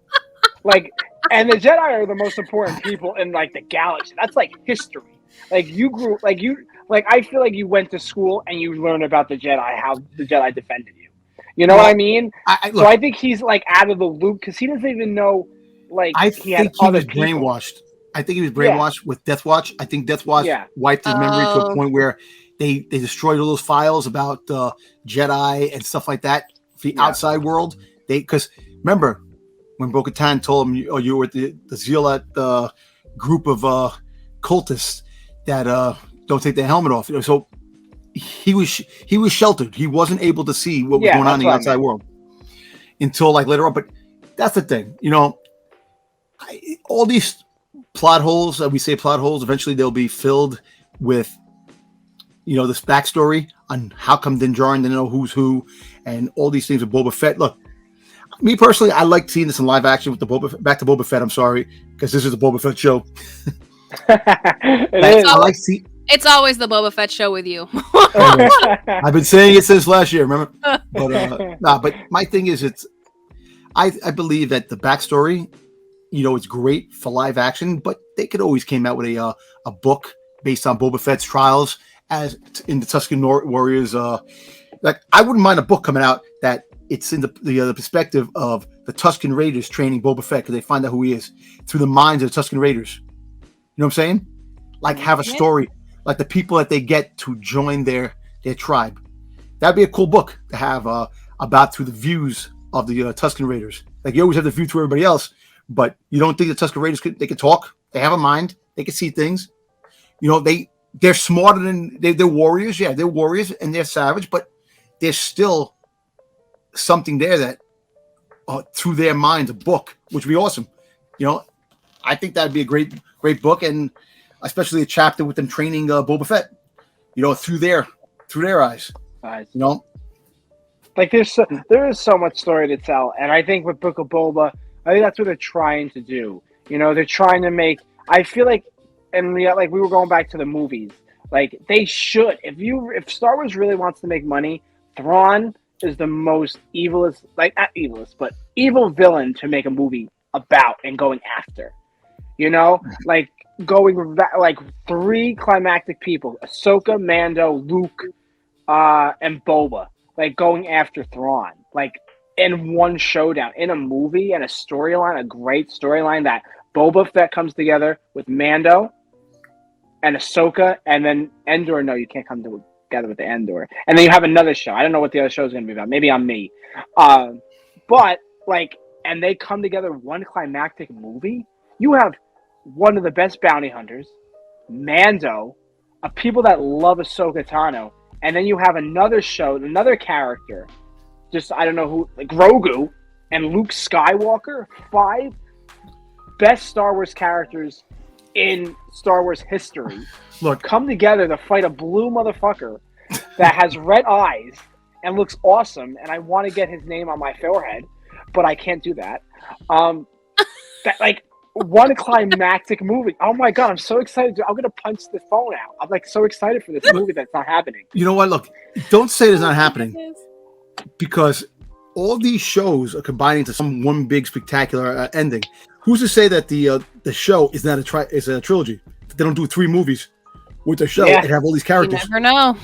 Like, and the Jedi are the most important people in like the galaxy. That's like history. Like you grew, like I feel like you went to school and you learned about the Jedi, how the Jedi defended you. You know what I mean? Look, so I think he's like out of the loop because he doesn't even know. Like I he had think he other was people. brainwashed. I think he was brainwashed with Death Watch. I think Death Watch wiped his memory to a point where they destroyed all those files about Jedi and stuff like that. The outside world, because remember when Bo-Katan told him, "Oh, you were the Zealot group of cultists that don't take their helmet off." So he was sheltered. He wasn't able to see what was going on in the outside world until like later on. But that's the thing, all these plot holes that we say plot holes, eventually they'll be filled with, this backstory on how come Din Djarin didn't know who's who, and all these things with Boba Fett. Look, me personally, I like seeing this in live action with back to Boba Fett. I'm sorry, because this is a Boba Fett show. It's always the Boba Fett show with you. I've been saying it since last year, remember? But but my thing is, I believe that the backstory, it's great for live action, but they could always came out with a book based on Boba Fett's trials as in the Tusken Warriors. Like I wouldn't mind a book coming out that it's in the perspective of the Tusken Raiders training Boba Fett because they find out who he is through the minds of the Tusken Raiders. You know what I'm saying? Like have a story, like the people that they get to join their tribe. That'd be a cool book to have about through the views of the Tusken Raiders. Like you always have the view through everybody else, but you don't think the Tusken Raiders they can talk? They have a mind. They can see things. They're smarter than they're warriors. Yeah, they're warriors and they're savage, but there's still something there that through their minds, a book, which would be awesome. I think that'd be a great book, and especially a chapter with them training Boba Fett. Through their eyes. Like there is so much story to tell, and I think with Book of Boba, I think that's what they're trying to do. They're trying to make. I feel like, and we were going back to the movies. Like they should, if Star Wars really wants to make money, Thrawn is the most evilest, not evilest, but evil villain to make a movie about and going after. Like going back, like 3 climactic people: Ahsoka, Mando, Luke, and Boba. Like going after Thrawn, like in one showdown, in a movie and a storyline, a great storyline that Boba Fett comes together with Mando and Ahsoka, and then Endor. No, you can't come together with the Endor. And then you have another show. I don't know what the other show is going to be about. Maybe on me. But like, and they come together one climactic movie. You have one of the best bounty hunters, Mando, people that love Ahsoka Tano. And then you have another show, another character, I don't know who, like Grogu and Luke Skywalker, 5 best Star Wars characters in Star Wars history. Look, come together to fight a blue motherfucker that has red eyes and looks awesome, and I want to get his name on my forehead, but I can't do that. That like one climactic movie. Oh my god, I'm so excited. I'm gonna punch the phone out. I'm like so excited for this movie that's not happening. You know what? Look, don't say it's not happening, because all these shows are combining to some one big spectacular ending. Who's to say that the show is not a trilogy? They don't do 3 movies with the show and have all these characters. You never know.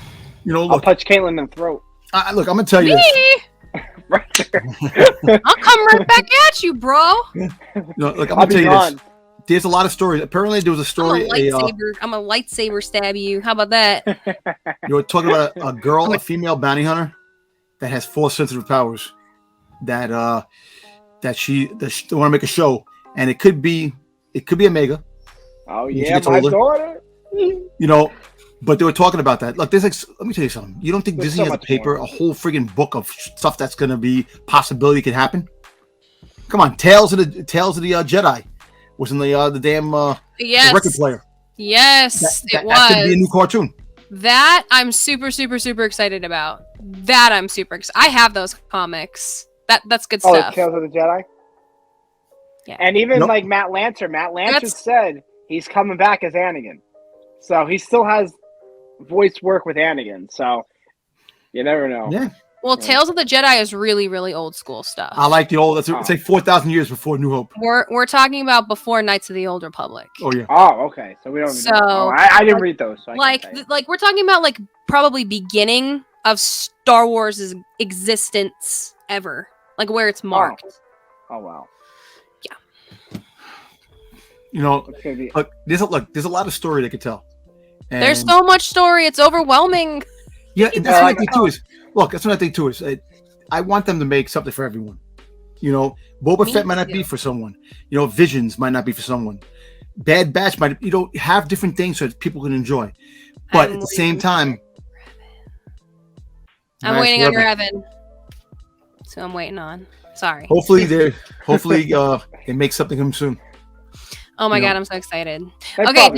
Look, I'll punch Kaitlyn in the throat. Look, I'm gonna tell you this. Right there. I'll come right back at you, bro. Look, I'm gonna tell you this. There's a lot of stories. Apparently, there was a story. I'm a lightsaber stab you. How about that? You were talking about a girl, a female bounty hunter that has 4 sensitive powers. That they want to make a show, and it could be Omega. Oh yeah, my daughter. But they were talking about that. Look, let me tell you something. You don't think Disney has a whole friggin' book of stuff that's going to be possibility could happen? Come on, Tales of the Jedi was in the damn record player. Yes, it was. That could be a new cartoon. That I'm super, super, super excited about. That I'm super excited. I have those comics. That's good stuff. Tales of the Jedi? Yeah. And even like Matt Lanter said he's coming back as Anakin. So he still has voice work with Anakin. So you never know. Yeah. Well, Tales of the Jedi is really, really old school stuff. I like the old. It's like 4,000 years before New Hope. We're talking about before Knights of the Old Republic. Oh yeah. Oh, okay. So we don't. Even know. I didn't read those. So like we're talking about like probably beginning of Star Wars' existence ever, like where it's marked. Oh wow. Yeah. You know, there's a lot of story they could tell. And there's so much story. It's overwhelming. Yeah, and that's what I think too is. Look, that's what I think too is. I want them to make something for everyone. You know, Boba Fett might not be for someone. You know, Visions might not be for someone. Bad Batch might, have different things so that people can enjoy. But at the same time, I'm waiting on Revan. So I'm waiting on. Sorry. Hopefully they make something of him soon. Oh my god, I'm so excited. Okay,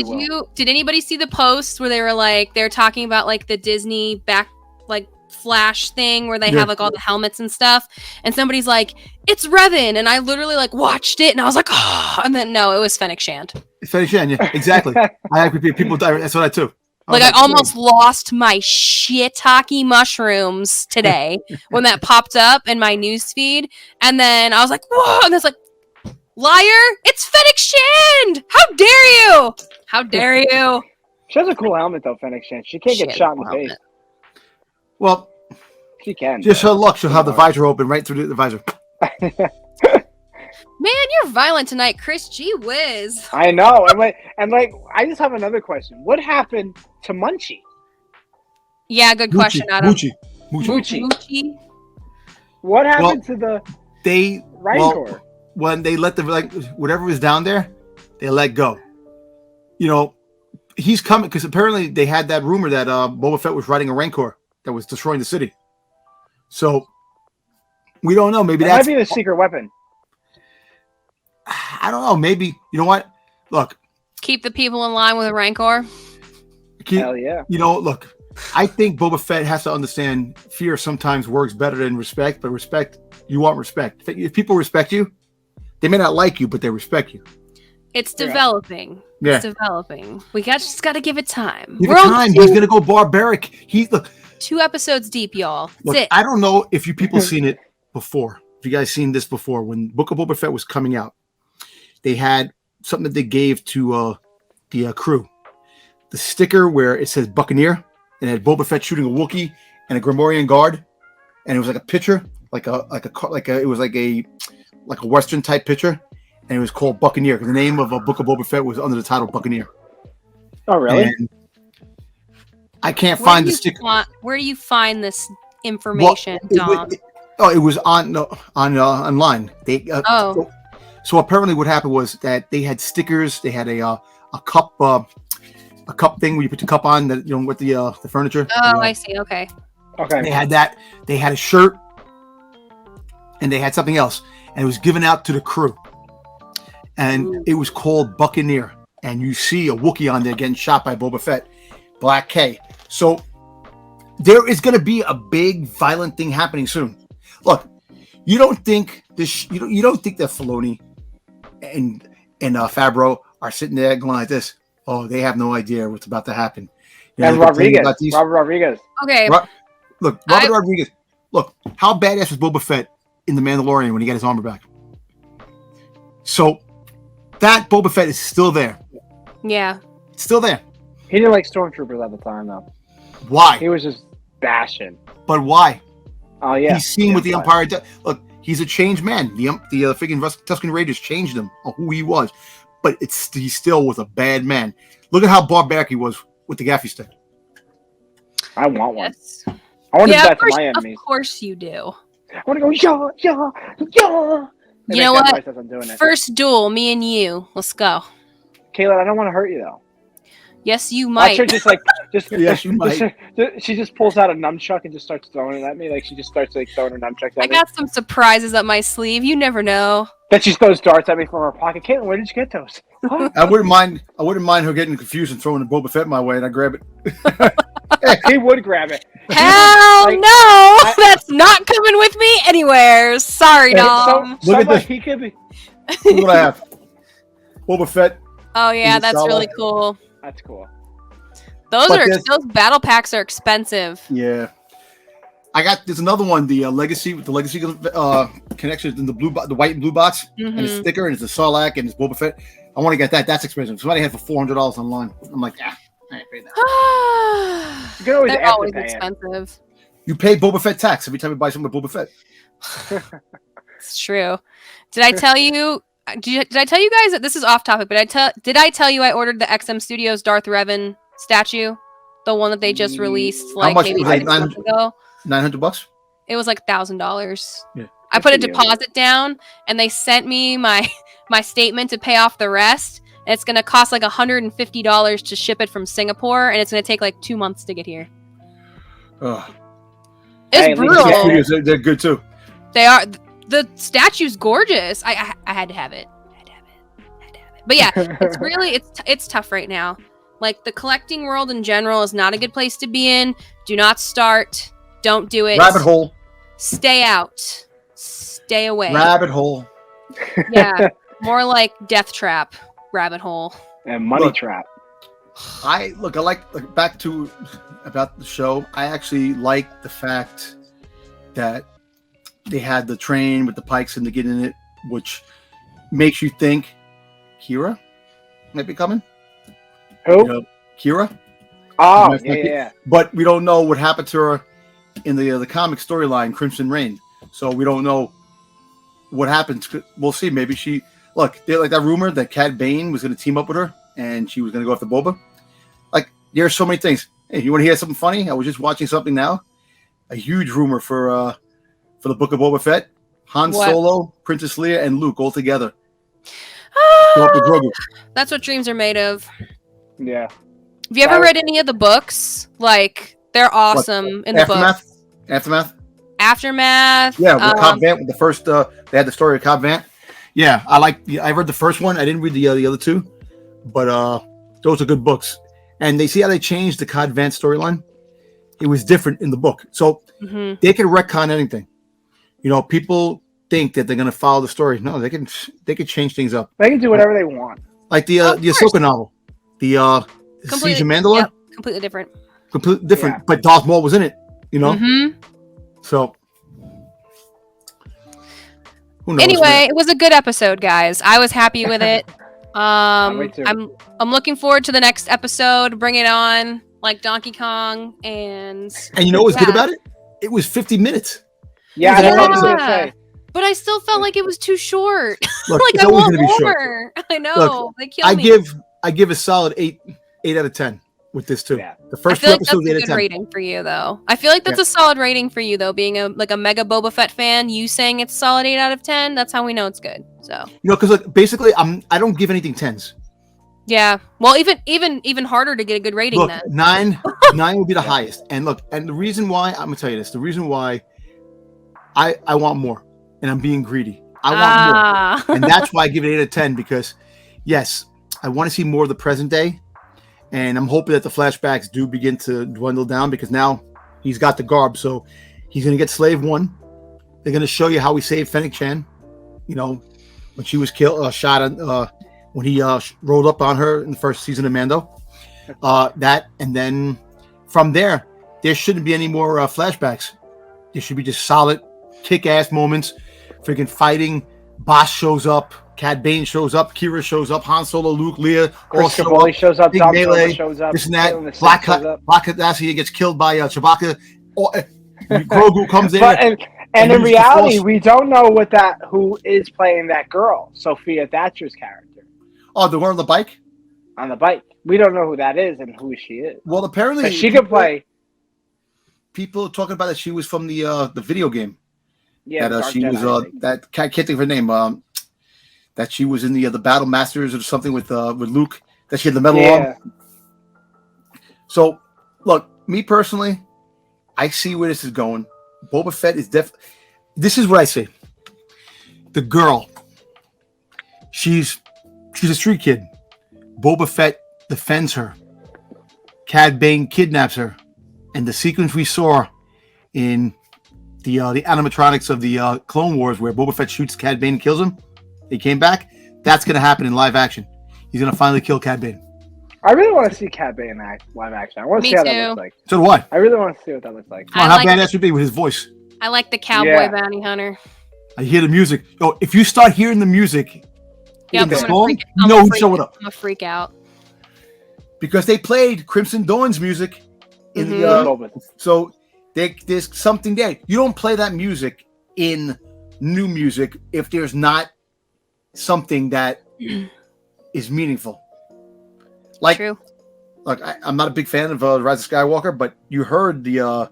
did anybody see the post where they were talking about like the Disney back like flash thing where they have like all the helmets and stuff, and somebody's like, it's Revan, and I literally like watched it and I was like, oh, and then no, it was Fennec Shand. It's Fennec Shand, yeah, exactly. I have people die. That's what I too. I almost lost my shiitake mushrooms today when that popped up in my news feed, and then I was like, whoa, and it's like, liar, it's Fennec Shand! How dare you? How dare you? She has a cool helmet though, Fennec Shand. She can't get shot in the face. Well, she can. Just her luck, she'll have the visor open right through the visor. Man, you're violent tonight, Chris. Gee whiz. I know. I just have another question. What happened to Munchie? Yeah, good question, Adam. Moochie. What happened to the Rancor? When they let whatever was down there, they let go. You know, he's coming because apparently they had that rumor that Boba Fett was riding a Rancor that was destroying the city. So we don't know. Maybe that might be the secret weapon. I don't know. Maybe, you know what? Look. Keep the people in line with a Rancor. Hell yeah. You know, look, I think Boba Fett has to understand fear sometimes works better than respect, but you want respect. If people respect you, they may not like you, but they respect you. It's developing. Yeah. It's developing. We just got to give it time. Give it time. He's going to go barbaric. 2 episodes deep, y'all. Look, I don't know if you people seen it before. If you guys seen this before, when Book of Boba Fett was coming out, they had something that they gave to the crew. The sticker where it says Buccaneer, and it had Boba Fett shooting a Wookiee and a Grimorian guard, and it was like a picture, it was like a Western type picture, and it was called Buccaneer. The name of a Book of Boba Fett was under the title Buccaneer. Oh, really? And I can't find the sticker. Where do you find this information, Dom? It was online. So apparently, what happened was that they had stickers. They had a cup thing where you put the cup on, with the furniture. Oh, I see. Okay. They had that. They had a shirt, and they had something else, and it was given out to the crew, and it was called Buccaneer. And you see a Wookiee on there getting shot by Boba Fett, Black K. So there is going to be a big violent thing happening soon. Look, you don't think this? You don't think that Filoni and Favreau are sitting there going like this? Oh, they have no idea what's about to happen. And Robert Rodriguez. Okay. Robert Rodriguez. Look, how badass was Boba Fett in The Mandalorian when he got his armor back? So that Boba Fett is still there. Yeah. It's still there. He didn't like stormtroopers at the time, though. Why? He was just bashing. But why? Oh, yeah. He's seen what the Empire does. Look, he's a changed man. The freaking Tusken Raiders changed him on who he was. But he still was a bad man. Look at how barbaric he was with the gaffy stick. I want one. Yes. I want to do that to my enemies. Of course you do. I want to go, yeah. You know what? First duel, me and you. Let's go. Kayla, I don't want to hurt you, though. Yes, you might. Yes, you might. She just pulls out a nunchuck and just starts throwing it at me. Like, she just starts throwing her nunchucks at me. I got some surprises up my sleeve. You never know. Then she throws darts at me from her pocket. Caitlin, where did you get those? I wouldn't mind her getting confused and throwing a Boba Fett my way, and I grab it. He would grab it. Hell no! That's not coming with me anywhere. Sorry, Dom. Look at this. He could be. Look what I have. Boba Fett. Oh yeah, that's really cool. That's cool. Those battle packs are expensive. Yeah. There's another one, the Legacy with the Legacy connections in the the white and blue box, and a sticker, and it's a Sarlacc and it's Boba Fett. I want to get that. That's expensive. Somebody had for $400 online. I'm like, I ain't paying that. You can always They're always expensive. You pay Boba Fett tax every time you buy something with Boba Fett. It's true. Did I tell you? Did I tell you guys that this is off topic? But did I tell you I ordered the XM Studios Darth Revan statue, the one that they just released like maybe 6 months ago? $900. It was like $1,000. Yeah. I put a deposit down, and they sent me my statement to pay off the rest. And it's gonna cost like $150 to ship it from Singapore, and it's gonna take like 2 months to get here. It's brutal. They're good too. They are. The statue's gorgeous. I had to have it. But yeah, it's really it's tough right now. Like the collecting world in general is not a good place to be in. Do not start. Don't do it. Rabbit hole. Stay out. Stay away. Rabbit hole. Yeah, more like death trap. Rabbit hole. And money trap. I like back to about the show. I actually like the fact that they had the train with the pikes and the get in it, which makes you think Kira might be coming. Who? Kira. Oh, yeah. But we don't know what happened to her in the comic storyline, Crimson Reign. So we don't know what happens. We'll see. Maybe they like that rumor that Cad Bane was going to team up with her and she was going to go after Boba. Like, there's so many things. Hey, you want to hear something funny? I was just watching something now. A huge rumor for the Book of Boba Fett. Han Solo, Princess Leia, and Luke all together. That's what dreams are made of. Yeah. Have you ever read any of the books? Like, they're awesome in the books. Aftermath. Yeah, with Cobb Vanth. With the first, they had the story of Cobb Vanth. Yeah, I read the first one. I didn't read the other two, but those are good books. And they see how they changed the Cobb Vanth storyline. It was different in the book, so they can retcon anything. You know, people think that they're going to follow the story. No, they can change things up. They can do whatever they want. Like the Ahsoka novel, the Siege of Mandalore. Yep, completely different. Completely different, yeah. But Darth Maul was in it. You know, so. Anyway, it was a good episode, guys. I was happy with it. I'm looking forward to the next episode. Bring it on, like Donkey Kong, and you know what's good about it? It was 50 minutes. Yeah, that's what I was gonna say. But I still felt like it was too short. Look, like I want more. I know. Look, they killed me. I give a solid 8 out of 10 with this too. Yeah. The first two episodes, 8 out of 10. That's a good rating for you, though. I feel like that's a solid rating for you, though. Being a mega Boba Fett fan, you saying it's solid 8 out of 10. That's how we know it's good. So because basically, I don't give anything 10s. Yeah. Well, even harder to get a good rating. Look, then 9 would be the highest. And look, and the reason why I'm gonna tell you this, the reason why I want more, and I'm being greedy. I want more, and that's why I give it 8 out of 10 because, yes, I want to see more of the present day. And I'm hoping that the flashbacks do begin to dwindle down because now he's got the garb. So he's going to get Slave 1. They're going to show you how he saved Fennec Chan. You know, when she was shot when he rolled up on her in the first season of Mando. That, and then from there shouldn't be any more flashbacks. There should be just solid kick-ass moments. Freaking fighting. Boss shows up. Cad Bane shows up, Kira shows up, Han Solo, Luke, Leia, all shows up, Domtober shows up, this and that. Black Hadassah gets killed by Chewbacca. Grogu comes in. And in reality, we don't know who is playing that girl, Sophia Thatcher's character. Oh, the one on the bike? On the bike. We don't know who that is and who she is. Well, apparently she could play. People are talking about that she was from the video game. Yeah, that she was that I can't think of her name. That she was in the Battle Masters or something with Luke. That she had the medal on. So, look, me personally, I see where this is going. Boba Fett is This is what I say. The girl, she's a street kid. Boba Fett defends her. Cad Bane kidnaps her, and the sequence we saw in the animatronics of the Clone Wars, where Boba Fett shoots Cad Bane and kills him. He came back. That's going to happen in live action. He's going to finally kill Cad Bane. I really want to see Cad Bane in live action. I want to Me see how too. that looks like. So do I. I really want to see what that looks like. Come on, how badass would be with his voice? I like the cowboy Yeah. bounty hunter. I hear the music. Oh, if you start hearing the music in the I'm song, freak, you know who's showing up. I'm a freak out. Because they played Crimson Dawn's music in the so there's something there. You don't play that music in new music if there's not something that is meaningful. Like, True. Look, I'm not a big fan of Rise of Skywalker, but you heard the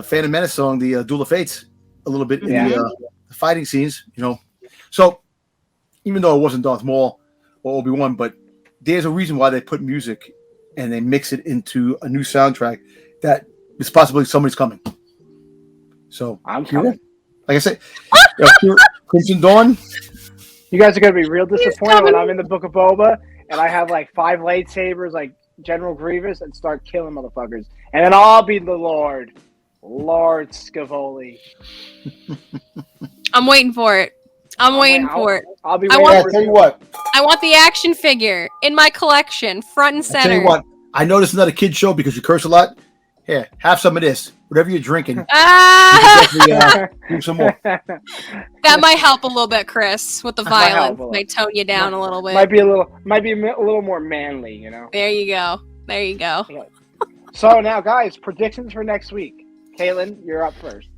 Phantom Menace song, the Duel of Fates, a little bit in the fighting scenes, you know. So even though it wasn't Darth Maul or Obi-Wan, but there's a reason why they put music and they mix it into a new soundtrack that is possibly somebody's coming. So I'm coming. Like I said, Crimson Dawn. You guys are gonna be real disappointed when I'm in the Book of Boba and I have like 5 lightsabers like General Grievous and start killing motherfuckers. And then I'll be the Lord Scevoli. I'm waiting for it. I'm waiting for it. I'll be I waiting. Tell you what. I want the action figure in my collection, front and center. Tell you what. I know this is not a kid show because you curse a lot. Here, have some of this. Whatever you're drinking. Do some more. That might help a little bit, Chris, with the violence. Might tone you down a little bit. Might be a little more manly, you know. There you go. There you go. So now, guys, predictions for next week. Kaitlyn, you're up first.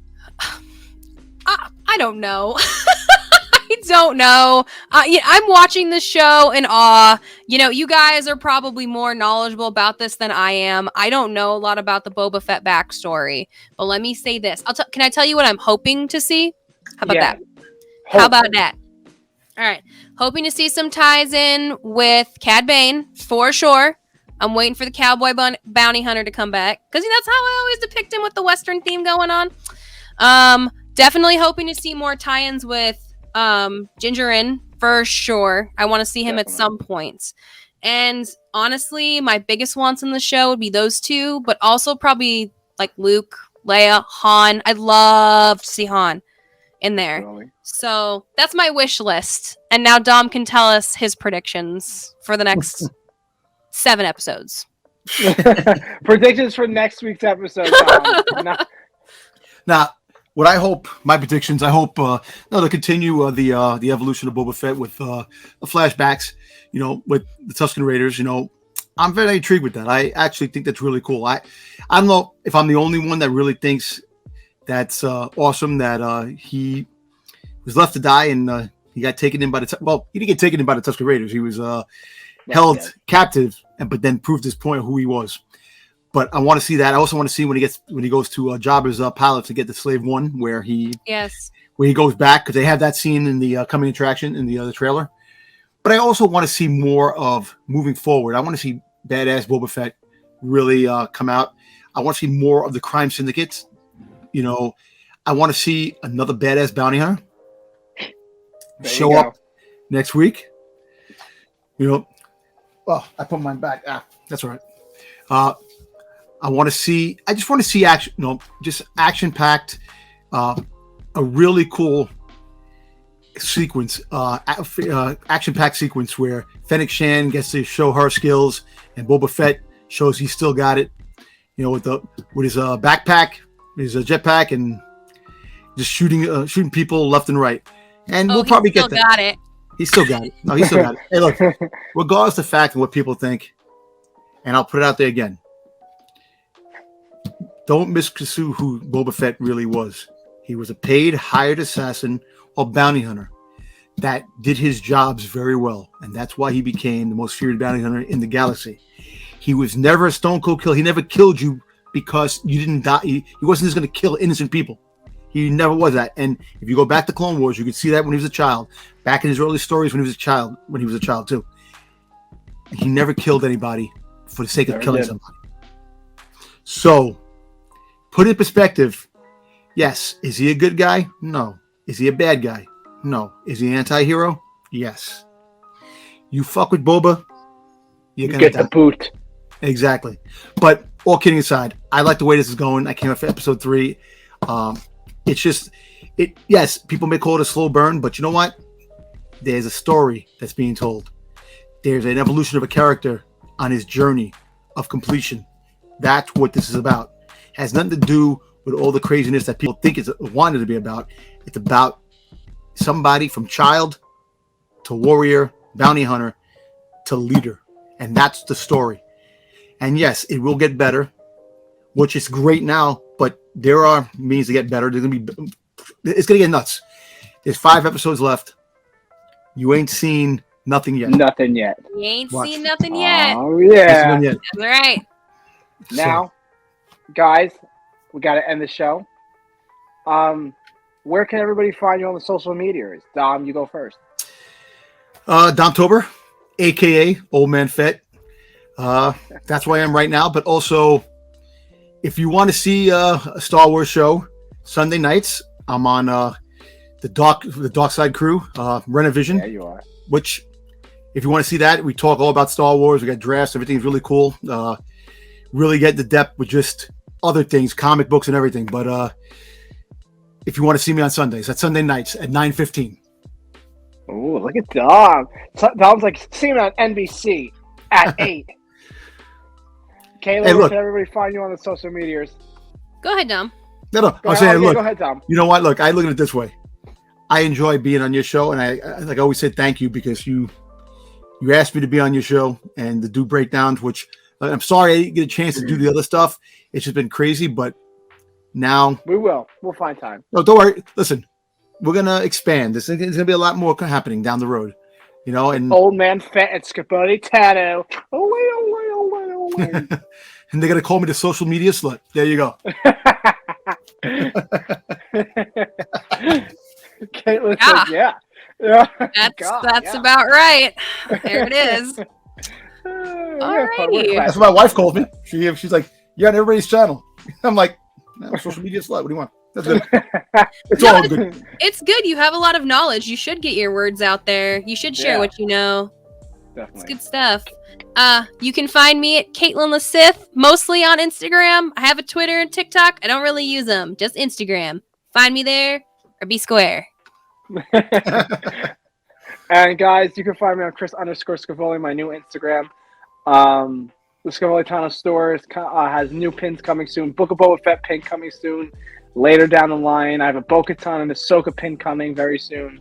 I don't know. I don't know. I'm watching this show in awe. You know, you guys are probably more knowledgeable about this than I am. I don't know a lot about the Boba Fett backstory, but let me say this. Can I tell you what I'm hoping to see? How about that? How about that? All right. Hoping to see some ties in with Cad Bane, for sure. I'm waiting for the cowboy bounty hunter to come back, because that's how I always depict him with the Western theme going on. Definitely hoping to see more tie-ins with Gingerin, for sure. I want to see him at some point. And honestly, my biggest wants in the show would be those two, but also probably like Luke, Leia, Han. I'd love to see Han in there. Really? So that's my wish list. And now Dom can tell us his predictions for the next 7 episodes. Predictions for next week's episode. Now, what I hope, my predictions, I hope they'll continue the evolution of Boba Fett with the flashbacks, you know, with the Tusken Raiders. You know, I'm very intrigued with that. I actually think that's really cool. I don't know if I'm the only one that really thinks that's awesome that he was left to die and he got taken in by he didn't get taken in by the Tusken Raiders. He was held captive, but then proved his point of who he was. But I want to see that. I also want to see when he goes to Jabba's palace to get the Slave One, where he goes back, because they have that scene in the coming attraction in the trailer. But I also want to see more of moving forward. I want to see badass Boba Fett really come out. I want to see more of the crime syndicates. You know, I want to see another badass bounty hunter show up next week. You know, I put mine back. That's all right. I just want to see action, just action-packed, a really cool sequence, action-packed sequence where Fennec Shan gets to show her skills and Boba Fett shows he's still got it, you know, with his backpack, his jetpack, and just shooting people left and right. And we'll probably get that. Got it. He still got it. No, he still got it. Hey, look, regardless of the fact of what people think, and I'll put it out there again, don't misconstrue who Boba Fett really was. He was a paid, hired assassin or bounty hunter that did his jobs very well, and that's why he became the most feared bounty hunter in the galaxy. He was never a stone cold kill. He never killed you because you didn't die. He wasn't just going to kill innocent people. He never was that. And if you go back to Clone Wars, you could see that when he was a child. Back in his early stories when he was a child too. He never killed anybody for the sake of killing somebody. So, put in perspective, yes. Is he a good guy? No. Is he a bad guy? No. Is he an anti-hero? Yes. You fuck with Boba, you're going to get the boot. Exactly. But all kidding aside, I like the way this is going. I came up for episode 3. It's just, yes, people may call it a slow burn, but you know what? There's a story that's being told. There's an evolution of a character on his journey of completion. That's what this is about. Has nothing to do with all the craziness that people think it's wanted to be about. It's about somebody from child to warrior, bounty hunter to leader. And that's the story. And yes, it will get better, which is great now, but there are means to get better. It's going to get nuts. There's 5 episodes left. You ain't seen nothing yet. Nothing yet. You ain't Watch. seen nothing yet. Oh, yeah. Yet. That's right. Now, guys, we got to end the show. Where can everybody find you on the social medias? Dom, you go first. Domtober, a.k.a. Old Man Fett. That's where I am right now. But also, if you want to see a Star Wars show, Sunday nights, I'm on the Dark Side Crew, Renovision. There you are. Which, if you want to see that, we talk all about Star Wars. We got drafts. Everything's really cool. Really get the depth with just other things, comic books and everything. But if you want to see me on Sundays, that's Sunday nights at 9:15. Ooh, look at Dom. Dom's like, see me on NBC at 8. Kayla, Hey, where look. can everybody find you on the social medias? Go ahead, Dom. No. I'm saying, look. Go ahead, Dom. You know what? Look, I look at it this way. I enjoy being on your show, and I like I always say thank you because you asked me to be on your show and to do breakdowns, which I'm sorry I didn't get a chance to do the other stuff. It's just been crazy, but now We'll find time. no, don't worry. Listen, we're gonna expand. There's gonna be a lot more happening down the road, you know. And Old Man Fett and Scevoli Tano. Oh, wait. and they're gonna call me the social media slut. There you go. Kaitlyn Yeah. said, yeah. That's about right. There it is. Alrighty. That's what my wife called me. She's like, "You're on everybody's channel." I'm like, no, "Social media slut. What do you want?" That's good. It's all good. It's good. You have a lot of knowledge. You should get your words out there. You should share Yeah. what you know. It's Definitely. good stuff. You can find me at Kaitlyn the Sith, mostly on Instagram. I have a Twitter and TikTok. I don't really use them, just Instagram. Find me there or be square. And guys, you can find me on Chris_Scevoli, my new Instagram. The Scevoli Tano store has new pins coming soon. Book of Boba Fett pin coming soon. Later down the line, I have a Bo-Katan and Ahsoka pin coming very soon.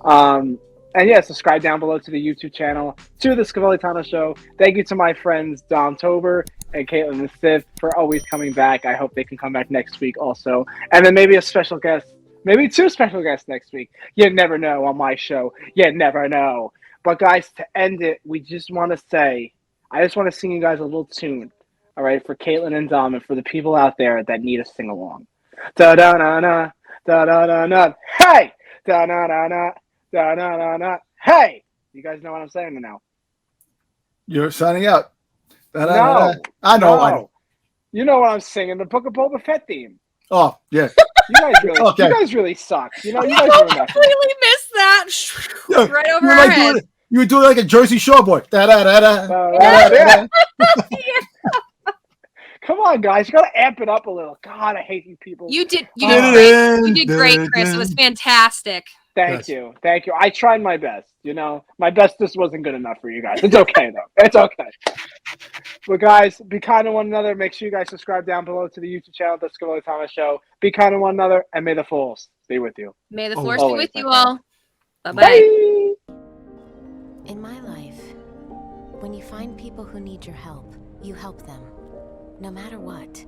And yeah, subscribe down below to the YouTube channel, to the Scevoli Tano Show. Thank you to my friends Domtober and Kaitlyn the Sith for always coming back. I hope they can come back next week also. And then maybe a special guest, maybe 2 special guests next week. You never know on my show. You never know. But guys, to end it, we just want to say, I just want to sing you guys a little tune, all right, for Kaitlyn and Dom and for the people out there that need a sing-along. Da-da-na-na, da-da-na-na, hey! Da-na-na-na, da-na-na-na, hey! You guys know what I'm saying now? You're signing out. No. I know. You know what I'm singing, the Book of Boba Fett theme. Oh, yeah. You guys really suck. You know, you guys ruined that. Completely missed that. Yeah, Right over you were our like head. you were doing like a Jersey Shore boy. Da-da-da-da. Yeah. Come on, guys. You got to amp it up a little. God, I hate you people. You did great. You did great, Chris. It was fantastic. Thank you. I tried my best. You know, my best just wasn't good enough for you guys. It's okay, though. It's okay. But, guys, be kind to one another. Make sure you guys subscribe down below to the YouTube channel, The Scevoli Tano Show. Be kind to one another, and may the Force be with you. May the Force be Always, with you my friend. all. Bye-bye. Bye. In my life, when you find people who need your help, you help them, no matter what.